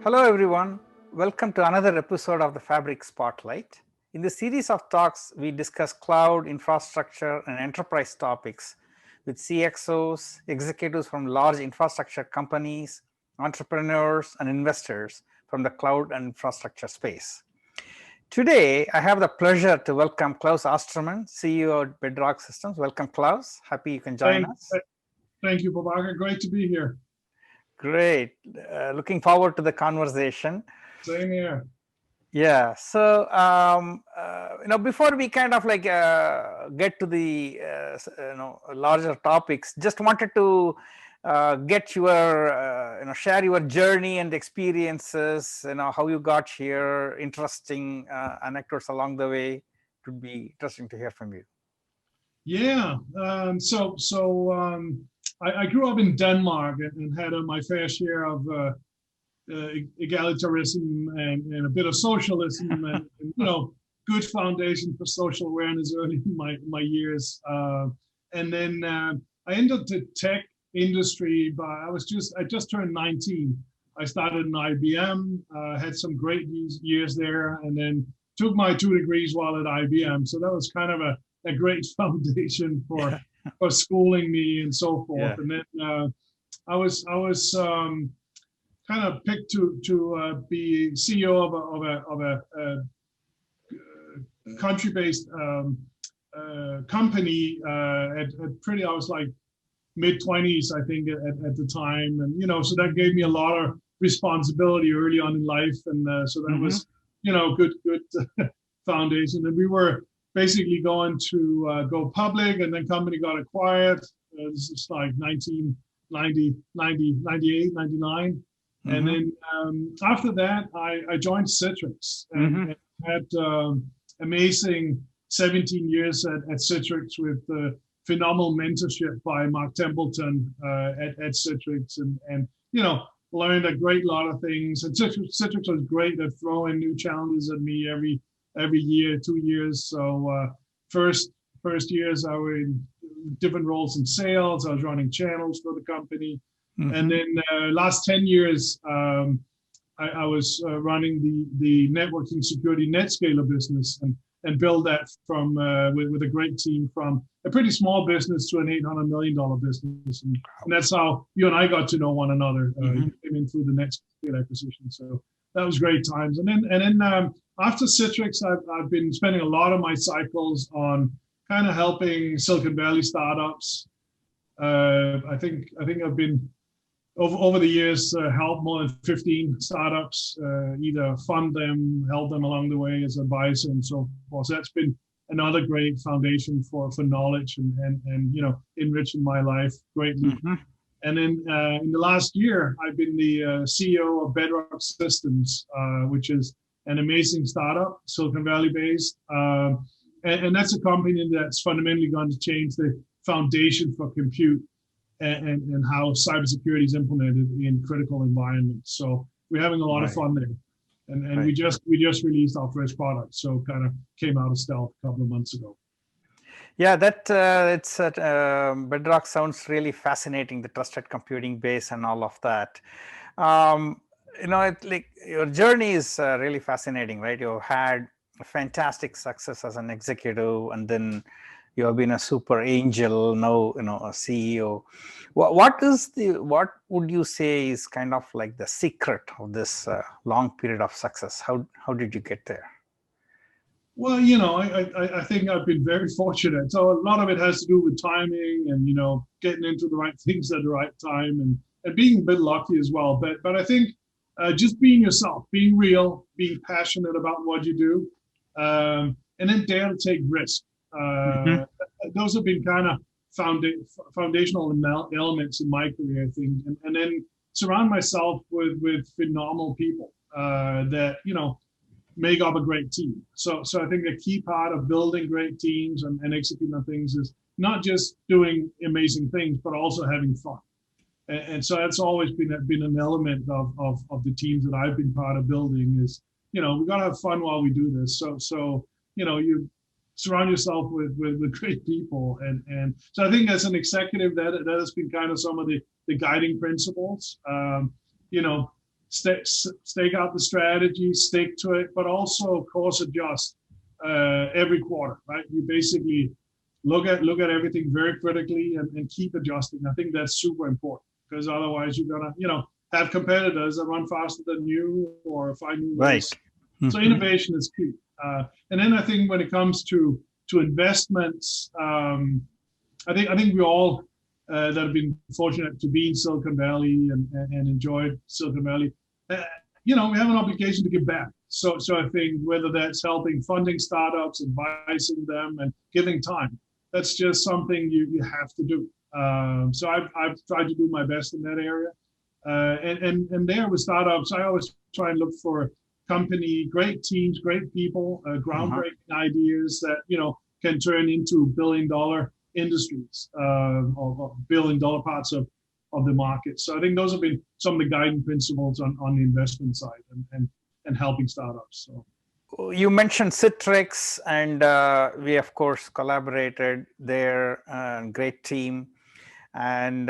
Hello everyone, welcome to another episode of the Fabric Spotlight. In this series of talks, we discuss cloud, infrastructure and enterprise topics with CXOs, executives from large infrastructure companies, entrepreneurs and investors from the cloud and infrastructure space. Today, I have the pleasure to welcome Klaus Oestermann, CEO of BedRock Systems. Welcome, Klaus. Happy you can join us. Thank you, Prabakar. Great to be here. Great. Looking forward to the conversation. Same here. Yeah. So, before we kind of like get to the larger topics, just wanted to get your share your journey and experiences. How you got here. Interesting anecdotes along the way. It would be interesting to hear from you. Yeah. I grew up in Denmark and had my fair share of egalitarianism and a bit of socialism and good foundation for social awareness early in my years. And then I entered the tech industry, but I just turned 19. I started in IBM, had some great years there, and then took my 2 degrees while at IBM. So that was kind of a great foundation for schooling me and so forth. Yeah. And then I was kind of picked to be CEO of a country-based company at pretty. I was like mid-20s, I think, at the time, and so that gave me a lot of responsibility early on in life, and so that was good foundation. And we were basically going to go public, and then company got acquired. This is like 1990, 98, 99. And then after that, I joined Citrix and had amazing 17 years at Citrix with phenomenal mentorship by Mark Templeton at Citrix, and learned a great lot of things. And Citrix was great at throwing new challenges at me every year, 2 years. So first years I was in different roles in sales. I was running channels for the company. And then last 10 years, I was running the networking security NetScaler business and build that from with a great team from a pretty small business to an $800 million business. And that's how you and I got to know one another. You came in through the NetScaler acquisition. So that was great times. And then after Citrix, I've been spending a lot of my cycles on kind of helping Silicon Valley startups. I think I've been over the years helped more than 15 startups, either fund them, help them along the way as advisor, and so forth. So that's been another great foundation for knowledge and enriching my life greatly. And then in the last year, I've been the CEO of BedRock Systems, which is an amazing startup, Silicon Valley based. And that's a company that's fundamentally going to change the foundation for compute and how cybersecurity is implemented in critical environments. So we're having a lot of fun there. And we just released our first product. So kind of came out of stealth a couple of months ago. Yeah, it's BedRock sounds really fascinating, the trusted computing base and all of that. Your journey is really fascinating, right? You had a fantastic success as an executive, and then you have been a super angel, now a CEO. What would you say is kind of like the secret of this long period of success? How did you get there? Well, I think I've been very fortunate. So a lot of it has to do with timing and getting into the right things at the right time and being a bit lucky as well. But I think just being yourself, being real, being passionate about what you do, and then dare to take risks. Those have been kind of foundational elements in my career, I think, and then surround myself with phenomenal people that make up a great team. So I think a key part of building great teams and executing on things is not just doing amazing things, but also having fun. And so that's always been an element of the teams that I've been part of building is we got to have fun while we do this. So you surround yourself with great people. And so I think as an executive, that has been kind of some of the guiding principles. stake out the strategy, stick to it, but also course adjust every quarter, right? You basically look at everything very critically and keep adjusting. I think that's super important, because otherwise you're gonna, have competitors that run faster than you or find new ways. Right. So innovation is key. And then I think when it comes to investments, I think we all that have been fortunate to be in Silicon Valley and enjoyed Silicon Valley, we have an obligation to give back. So I think whether that's helping funding startups, advising them, and giving time, that's just something you have to do. So I've tried to do my best in that area. And there with startups, I always try and look for great teams, great people, groundbreaking ideas that can turn into billion-dollar industries or billion-dollar parts of the market. So I think those have been some of the guiding principles on the investment side and helping startups. So you mentioned Citrix, and we of course collaborated there. Great team, and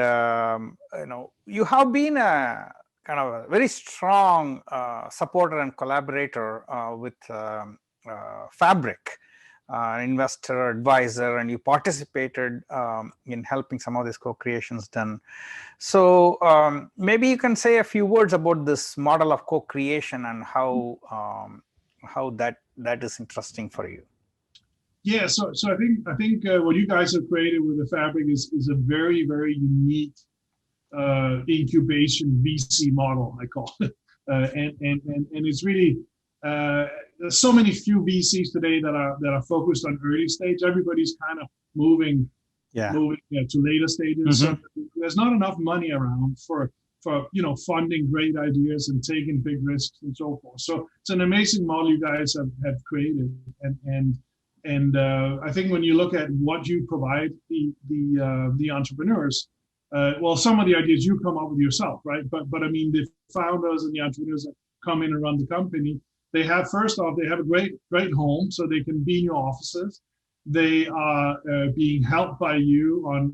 you have been a kind of a very strong supporter and collaborator with Fabric, investor, advisor, and you participated in helping some of these co-creations done. So maybe you can say a few words about this model of co-creation and how that is interesting for you. Yeah, so I think what you guys have created with the Fabric is a very, very unique incubation VC model, I call it, and it's really there's so many few VCs today that are focused on early stage. Everybody's kind of moving to later stages. So there's not enough money around for funding great ideas and taking big risks and so forth. So it's an amazing model you guys have created, and I think when you look at what you provide the entrepreneurs, well, some of the ideas you come up with yourself, right? But I mean, the founders and the entrepreneurs that come in and run the company, they have a great home, so they can be in your offices. They are being helped by you on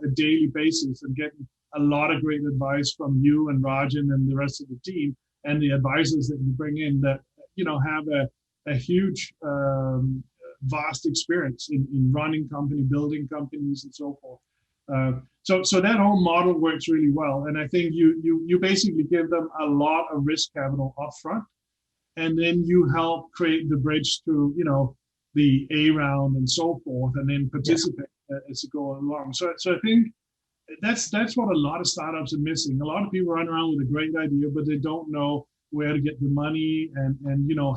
a daily basis and getting a lot of great advice from you and Rajan and the rest of the team and the advisors that you bring in that have a huge vast experience in running company, building companies, and so forth. So that whole model works really well, and I think you basically give them a lot of risk capital upfront, and then you help create the bridge to the A round and so forth, and then participate as you go along. So I think that's what a lot of startups are missing. A lot of people run around with a great idea, but they don't know where to get the money and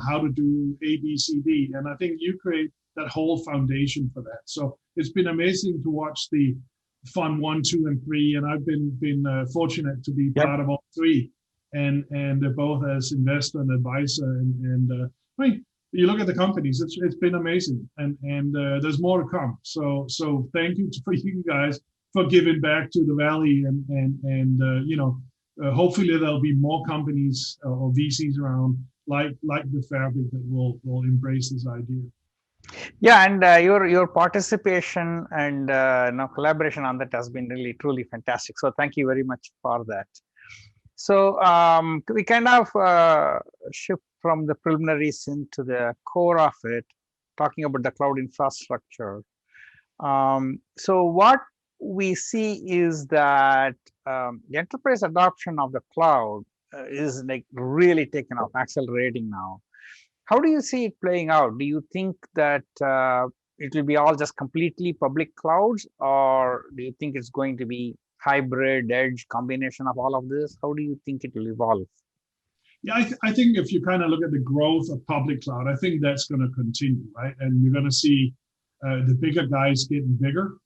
how to do A, B, C, D. And I think you create that whole foundation for that. So it's been amazing to watch the Fund 1, 2, and 3, and I've been fortunate to be part of all three, and both as investor and advisor. And I mean, you look at the companies; it's been amazing, and there's more to come. So thank you for you guys for giving back to the Valley, and hopefully there'll be more companies or VCs around like the Fabric that will embrace this idea. Yeah, and your participation and collaboration on that has been really truly fantastic. So thank you very much for that. So we kind of shift from the preliminaries into the core of it, talking about the cloud infrastructure. So what we see is that the enterprise adoption of the cloud is like really taken off, accelerating now. How do you see it playing out? Do you think that it will be all just completely public clouds, or do you think it's going to be hybrid, edge, combination of all of this? How do you think it will evolve? Yeah, I think if you kind of look at the growth of public cloud, I think that's going to continue, right? And you're going to see the bigger guys getting bigger.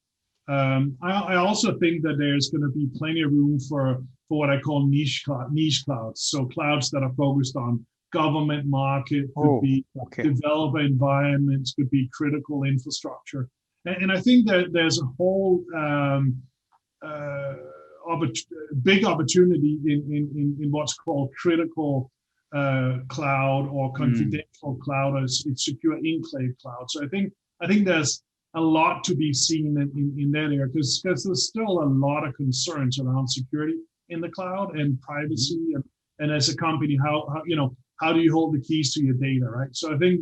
I also think that there's going to be plenty of room for what I call niche clouds. So clouds that are focused on government market, could be developer environments, could be critical infrastructure. And I think that there's a whole big opportunity in what's called critical cloud or confidential cloud, or it's secure enclave cloud. So I think there's a lot to be seen in that area, because there's still a lot of concerns around security in the cloud and privacy and as a company, how you know, how do you hold the keys to your data, right? So I think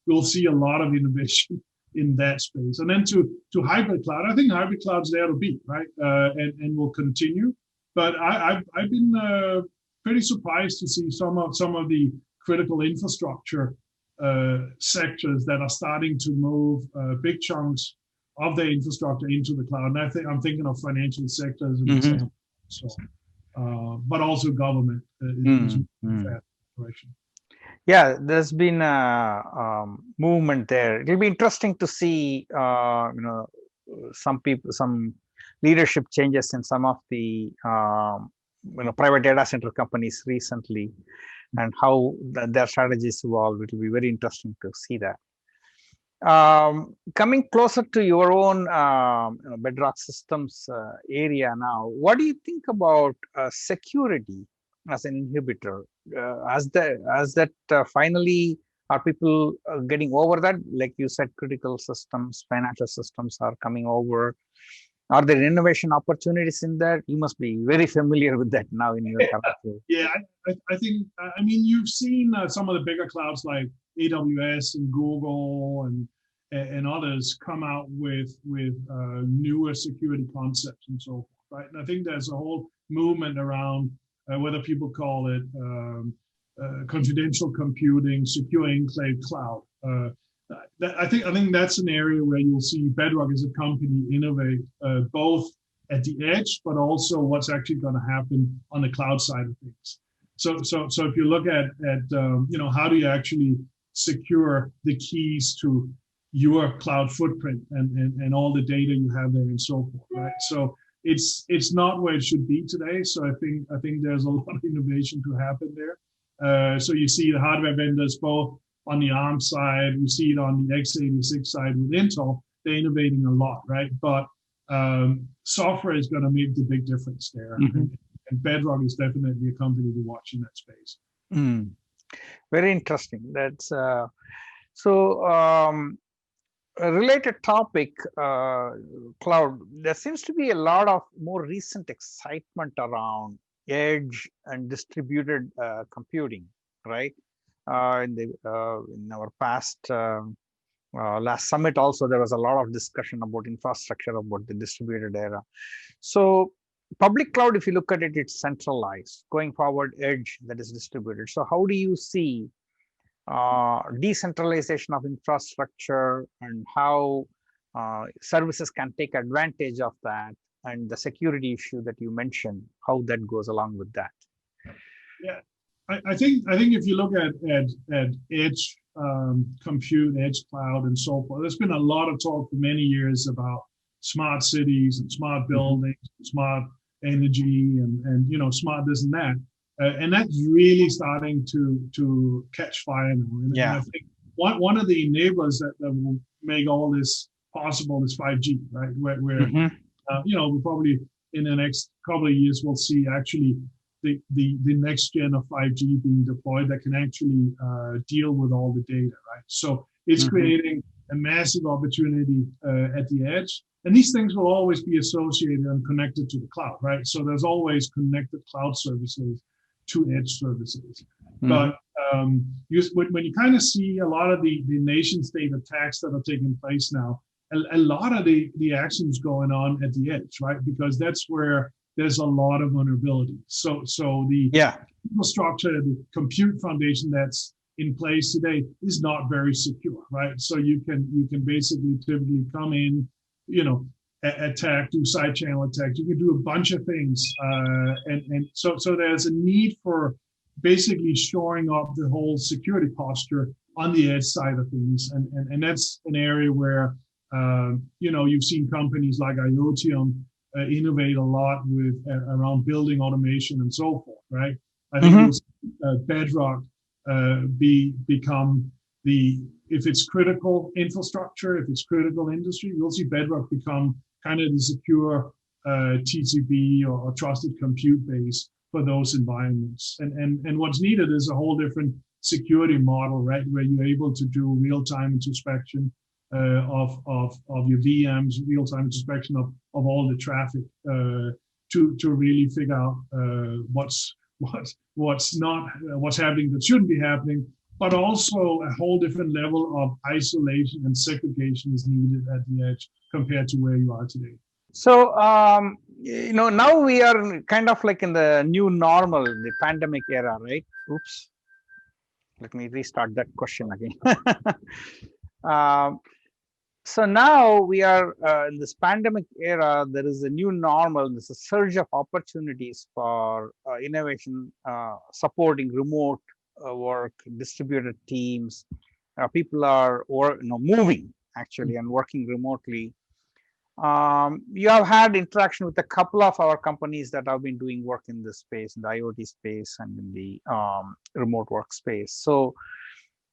we'll see a lot of innovation in that space. And then to hybrid cloud, I think hybrid cloud's there to be, right? And will continue. But I've been pretty surprised to see some of the critical infrastructure sectors that are starting to move big chunks of their infrastructure into the cloud. And I'm thinking of financial sector as an example. So, but also government is fast operation. Yeah, there's been a movement there. It'll be interesting to see, some leadership changes in some of the private data center companies recently, and how their strategies evolve. It will be very interesting to see that. Coming closer to your own BedRock Systems area now, what do you think about security as an inhibitor? As that finally, are people getting over that? Like you said, critical systems, financial systems are coming over. Are there innovation opportunities in that? You must be very familiar with that now in your current role. Yeah, I think, I mean, you've seen some of the bigger clouds like AWS and Google and others come out with newer security concepts and so forth, right? And I think there's a whole movement around whether people call it confidential computing, secure enclave cloud. I think that's an area where you'll see BedRock as a company innovate both at the edge, but also what's actually going to happen on the cloud side of things. So if you look at how do you actually secure the keys to your cloud footprint and all the data you have there and so forth, right? So it's not where it should be today. So I think there's a lot of innovation to happen there. So you see the hardware vendors both on the ARM side, you see it on the x86 side with Intel, they're innovating a lot, right? But software is going to make the big difference there. And BedRock is definitely a company to watch in that space. Very interesting. That's a related topic, cloud. There seems to be a lot of more recent excitement around edge and distributed computing, right? In our past last summit also, there was a lot of discussion about infrastructure, about the distributed era. So public cloud, if you look at it, it's centralized. Going forward, edge, that is distributed. So how do you see decentralization of infrastructure and how services can take advantage of that, and the security issue that you mentioned, how that goes along with that? Yeah. I think if you look at edge compute, edge cloud, and so forth, there's been a lot of talk for many years about smart cities and smart buildings, smart energy, and smart this and that, and that's really starting to catch fire now. And I think one of the enablers that will make all this possible is 5G, right? Where we probably in the next couple of years we'll see actually the next gen of 5G being deployed that can actually deal with all the data, right? So it's creating a massive opportunity at the edge. And these things will always be associated and connected to the cloud, right? So there's always connected cloud services to edge services. But when you kind of see a lot of the nation state attacks that are taking place now, a lot of the actions going on at the edge, right? Because that's where there's a lot of vulnerability. So the infrastructure, the compute foundation that's in place today is not very secure, right? So you can basically typically come in, attack, do side channel attacks. You can do a bunch of things, and so there's a need for basically shoring up the whole security posture on the edge side of things, and that's an area where you've seen companies like IoTium innovate a lot with around building automation and so forth, right? I think you'll see BedRock become if it's critical infrastructure, if it's critical industry, you'll see BedRock become kind of the secure TCP or trusted compute base for those environments. And what's needed is a whole different security model, right? Where you're able to do real-time introspection of your VMs, real-time inspection of all the traffic to really figure out what's what's happening that shouldn't be happening, but also a whole different level of isolation and segregation is needed at the edge compared to where you are today. So, now we are kind of like in the new normal, the pandemic era, right? Oops. Let me restart that question again. So now we are in this pandemic era. There is a new normal. There's a surge of opportunities for innovation, supporting remote work, distributed teams. People are moving actually and working remotely. You have had interaction with a couple of our companies that have been doing work in this space, in the IoT space and in the remote work space. So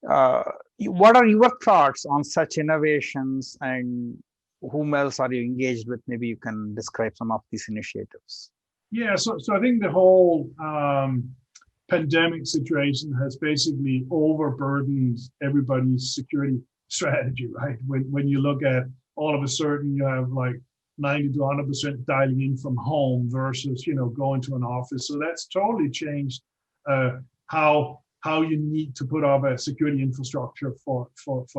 what are your thoughts on such innovations, and whom else are you engaged with? Maybe you can describe some of these initiatives. Yeah, so I think the whole pandemic situation has basically overburdened everybody's security strategy, right? When you look at all of a sudden you have like 90 to 100% dialing in from home versus going to an office. So that's totally changed how you need to put up a security infrastructure for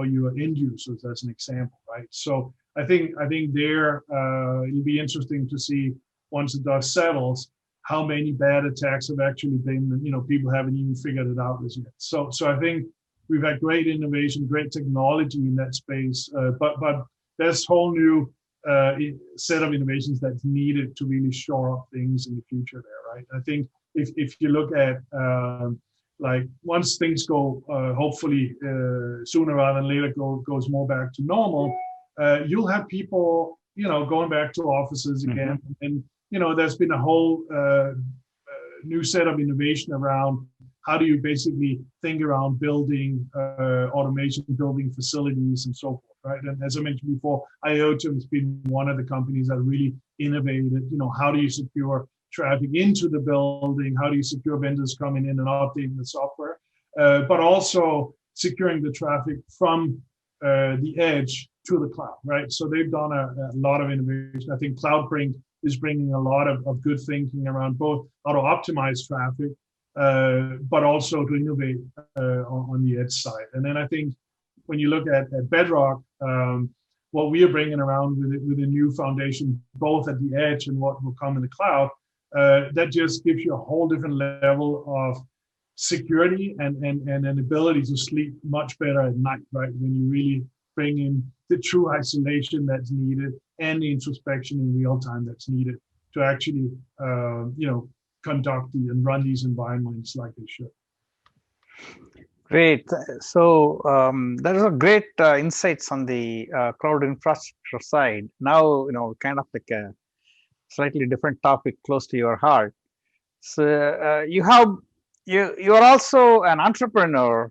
your end users, as an example, right? So I think there it'll be interesting to see once the dust settles how many bad attacks have actually been. People haven't even figured it out as yet. So I think we've had great innovation, great technology in that space, but there's whole new set of innovations that's needed to really shore up things in the future there, right? I think if you look at like once things go, hopefully sooner rather than later goes more back to normal, you'll have people, going back to offices again. And, there's been a whole new set of innovation around how do you basically think around building automation, building facilities and so forth, right? And as I mentioned before, IoT has been one of the companies that really innovated, how do you secure traffic into the building? How do you secure vendors coming in and updating the software? But also securing the traffic from the edge to the cloud, right? So they've done a lot of innovation. I think CloudBring is bringing a lot of good thinking around both how to optimize traffic, but also to innovate on the edge side. And then I think when you look at BedRock, what we are bringing around with a new foundation, both at the edge and what will come in the cloud, that just gives you a whole different level of security and an ability to sleep much better at night, right? When you really bring in the true isolation that's needed and the introspection in real time that's needed to actually, conduct and run these environments like they should. Great. So there is a great insights on the cloud infrastructure side. Now, kind of like a slightly different topic close to your heart. So you are also an entrepreneur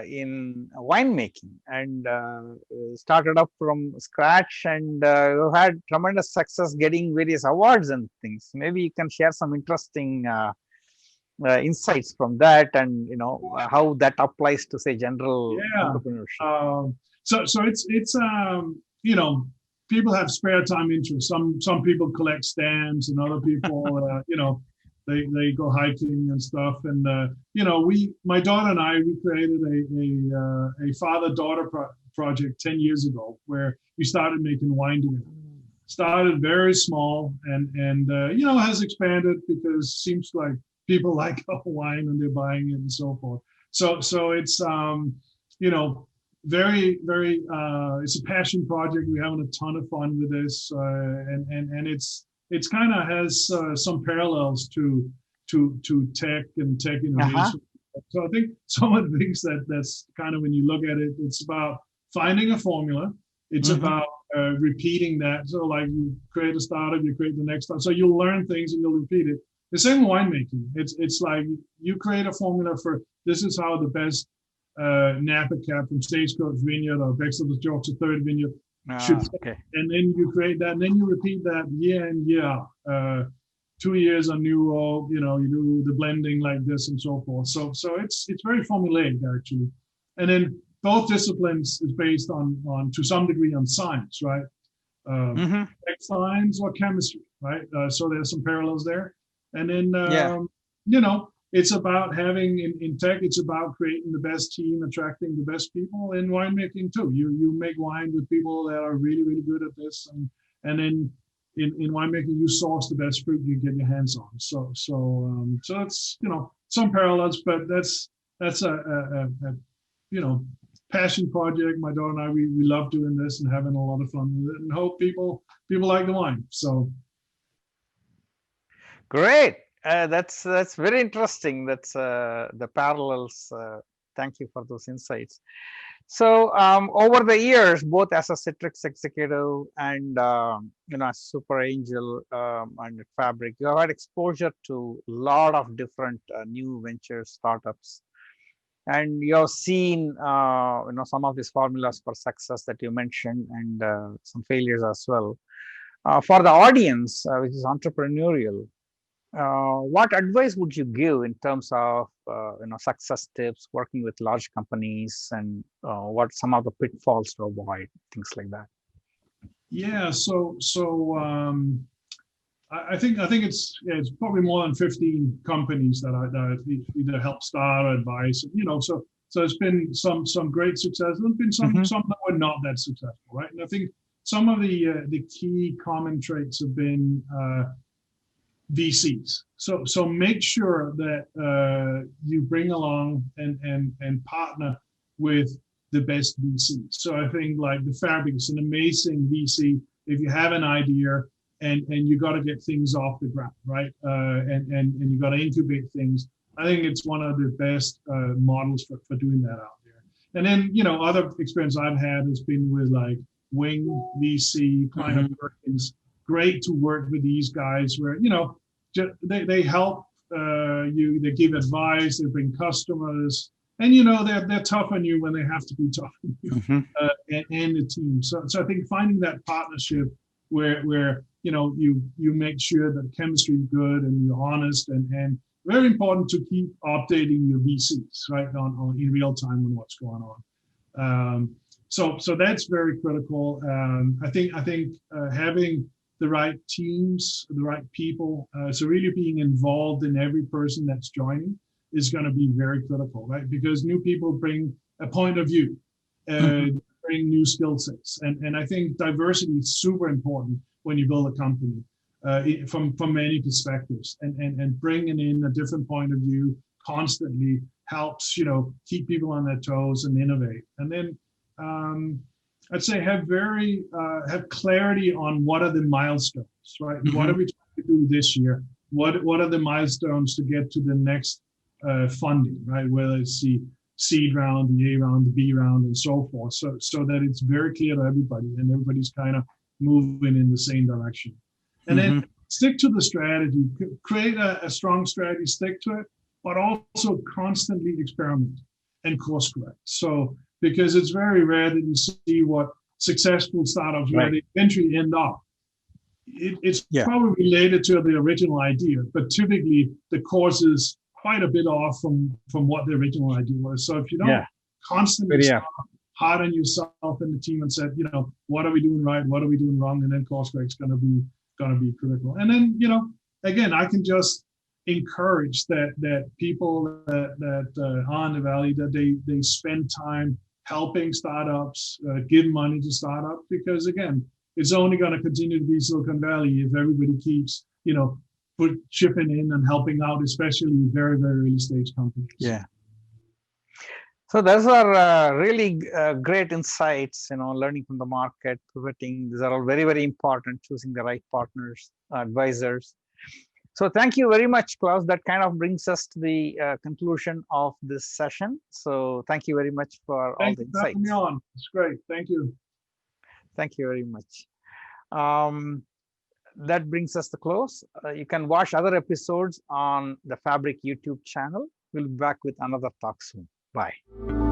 in winemaking, and started up from scratch, and you had tremendous success getting various awards and things. Maybe you can share some interesting insights from that, and how that applies to, say, general entrepreneurship. So it's people have spare time interests. Some people collect stamps, and other people they go hiking and stuff. And my daughter and I, we created a father-daughter project 10 years ago where we started making wine together. Started very small and has expanded because it seems like people like our wine and they're buying it and so forth. So it's very, very it's a passion project. We're having a ton of fun with this, and it's kind of has some parallels to tech and tech innovation. So I think some of the things that's kind of, when you look at it, it's about finding a formula. It's about repeating that. So like you create a startup, you create the next one. So you'll learn things and you'll repeat it. The same with winemaking. It's like you create a formula for this is how the best Napa Cab from Stagecoach Vineyard or Bexel Georgia Third Vineyard should. Okay. And then you create that, and then you repeat that year in, year out. 2 years on new oak, you do the blending like this and so forth. So it's very formulaic actually. And then both disciplines is based on to some degree on science, right? Science or chemistry, right? So there's some parallels there. And then it's about having in tech, it's about creating the best team, attracting the best people. In winemaking too. You make wine with people that are really, really good at this, and then in winemaking you source the best fruit you get your hands on. So that's some parallels, but that's a passion project. My daughter and I, we love doing this and having a lot of fun with it, and hope people like the wine. So great. That's very interesting. That's the parallels. Thank you for those insights. So over the years, both as a Citrix executive and as Super Angel and at Fabric, you have had exposure to a lot of different new ventures, startups, and you have seen some of these formulas for success that you mentioned, and some failures as well. For the audience, which is entrepreneurial, what advice would you give in terms of success tips, working with large companies, and what some of the pitfalls to avoid, things like that? Yeah, I think it's probably more than 15 companies that I either help start or advise. So it's been some great success. There's been some that were not that successful, right? And I think some of the key common traits have been VCs. So make sure that you bring along and partner with the best VCs. So I think like the Fabric is an amazing VC if you have an idea and you got to get things off the ground, right? And you got to incubate things. I think it's one of the best models for doing that out there. And then other experience I've had has been with like Wing VC, Kleiner Perkins. Great to work with these guys where they help you, they give advice, they bring customers, and they're tough on you when they have to be tough on you, and the team. So I think finding that partnership where you make sure that chemistry is good and you're honest, and very important to keep updating your VCs right on in real time on what's going on. So that's very critical. I think having the right teams, the right people, so really being involved in every person that's joining is going to be very critical, right? Because new people bring a point of view, bring new skill sets, and I think diversity is super important when you build a company from many perspectives, and bringing in a different point of view constantly helps keep people on their toes and innovate. And then I'd say have clarity on what are the milestones, right? What are we trying to do this year? What are the milestones to get to the next funding, right? Whether it's the seed round, the A round, the B round, and so forth. So that it's very clear to everybody, and everybody's kind of moving in the same direction. And then stick to the strategy, create a strong strategy, stick to it, but also constantly experiment and course correct. So because it's very rare that you see what successful startups where they eventually end up. It's probably related to the original idea, but typically the course is quite a bit off from what the original idea was. So if you don't constantly hard on yourself and the team and said, what are we doing right? What are we doing wrong? And then course correct's going to be critical. And then, again, I can just encourage that people that are in the Valley, that they spend time helping startups, give money to startups, because again, it's only going to continue to be Silicon Valley if everybody keeps, chipping in and helping out, especially very, very early stage companies. Yeah. So those are really great insights, learning from the market, pivoting. These are all very, very important, choosing the right partners, advisors. So thank you very much, Klaus. That kind of brings us to the conclusion of this session. So thank you very much for all the insights. Thanks for having me on. It's great. Thank you. Thank you very much. That brings us to close. You can watch other episodes on the Fabric YouTube channel. We'll be back with another talk soon. Bye.